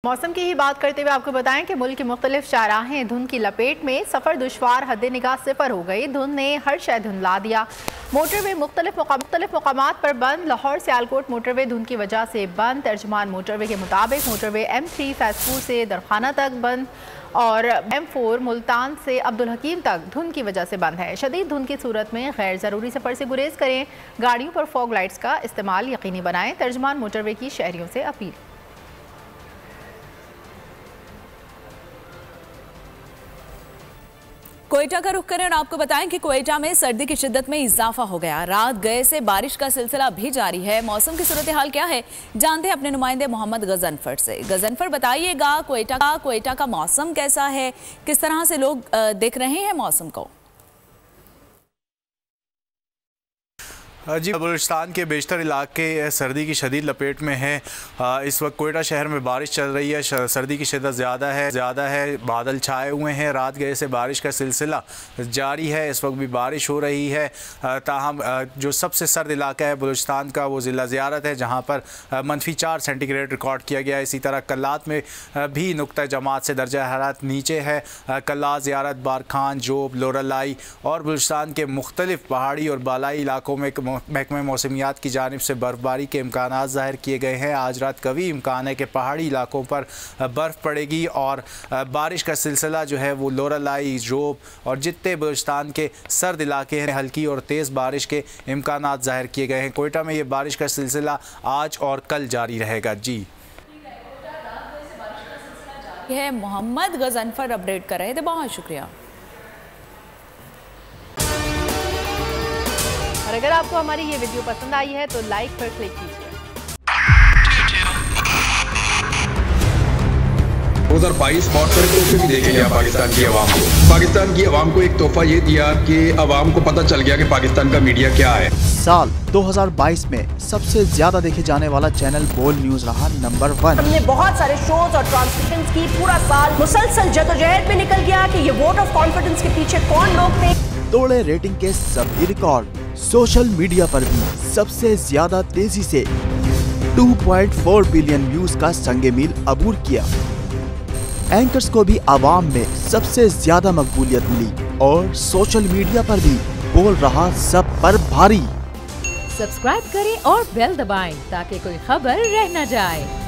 मौसम की ही बात करते हुए आपको बताएं कि मुल्क के मुख्तलिफ शाहराहें धुंध की लपेट में, सफ़र दुश्वार, हद निगाह सिफर हो गई। धुंध ने हर शय धुंधला दिया। मोटरवे मुख्तलिफ मकामात पर बंद। लाहौर सियालकोट मोटरवे धुंध की वजह से बंद। तर्जुमान मोटरवे के मुताबिक मोटरवे M3 फैसपुर से दरखाना तक बंद और M4 मुल्तान से अब्दुल हकीम तक धुंध की वजह से बंद है। शदीद धुंध की सूरत में गैर ज़रूरी सफ़र से गुरेज करें। गाड़ियों पर फॉग लाइट्स का इस्तेमाल यकीनी बनाएं। तर्जुमान मोटरवे की शहरियों से अपील। कोयटा का रुख करें और आपको बताएं कि कोयटा में सर्दी की शिद्दत में इजाफा हो गया। रात गए से बारिश का सिलसिला भी जारी है। मौसम की सूरत हाल क्या है, जानते हैं अपने नुमाइंदे मोहम्मद गजनफर से। गजनफर, बताइएगा कोयटा का मौसम कैसा है, किस तरह से लोग देख रहे हैं मौसम को? जी, बलूचिस्तान के बेशतर इलाके सर्दी की शदीद लपेट में है। इस वक्त कोयटा शहर में बारिश चल रही है। सर्दी की शिद्दत ज़्यादा है। बादल छाए हुए हैं। रात गए से बारिश का सिलसिला जारी है। इस वक्त भी बारिश हो रही है। ताहम जो सबसे सर्द इलाका है बलूचिस्तान का वो ज़िला ज़ियारत है, जहाँ पर -4 सेंटीग्रेड रिकॉर्ड किया गया। इसी तरह कल्लात में भी नुक्ता जमात से दर्जा हरारत नीचे है। कल्लात, ज़ियारत, बारखान, जोब, लोरलाई और बलूचिस्तान के मुख्तलिफ पहाड़ी और बालाई इलाकों में महकमे मौसमियात की जानिब से बर्फबारी के इम्कानात ज़ाहिर किए गए हैं। आज रात कभी इम्कान है कि पहाड़ी इलाकों पर बर्फ़ पड़ेगी और बारिश का सिलसिला जो है वो लोरलाई, जोब और जितने बलूचिस्तान के सर्द इलाके हैं हल्की और तेज़ बारिश के इम्कानात ज़ाहिर किए गए हैं। कोयटा में ये बारिश का सिलसिला आज और कल जारी रहेगा। जी, है मोहम्मद गजनफर अपडेट कर रहे थे, बहुत शुक्रिया। और अगर आपको हमारी ये वीडियो पसंद आई है तो लाइक पर क्लिक कीजिए। 2022 बॉर्डर तोहफे भी देके गया पाकिस्तान की आवाम को। पाकिस्तान की आवाम को एक तोहफा ये दिया कि आवाम को पता चल गया कि पाकिस्तान का मीडिया क्या है। साल 2022 में सबसे ज्यादा देखे जाने वाला चैनल बोल न्यूज रहा नंबर 1। हमने बहुत सारे शोज और ट्रांसमिशंस की। पूरा साल मुसलसल जदोजहद में निकल गया कि ये वोट ऑफ कॉन्फिडेंस के पीछे कौन लोग थे। तोड़े रेटिंग के सभी रिकॉर्ड। सोशल मीडिया पर भी सबसे ज्यादा तेजी से 2.4 बिलियन व्यूज का संगे मील अबूर किया। एंकर्स को भी आवाम में सबसे ज्यादा मकबूलियत मिली और सोशल मीडिया पर भी बोल रहा सब पर भारी। सब्सक्राइब करें और बेल दबाएं ताकि कोई खबर रह न जाए।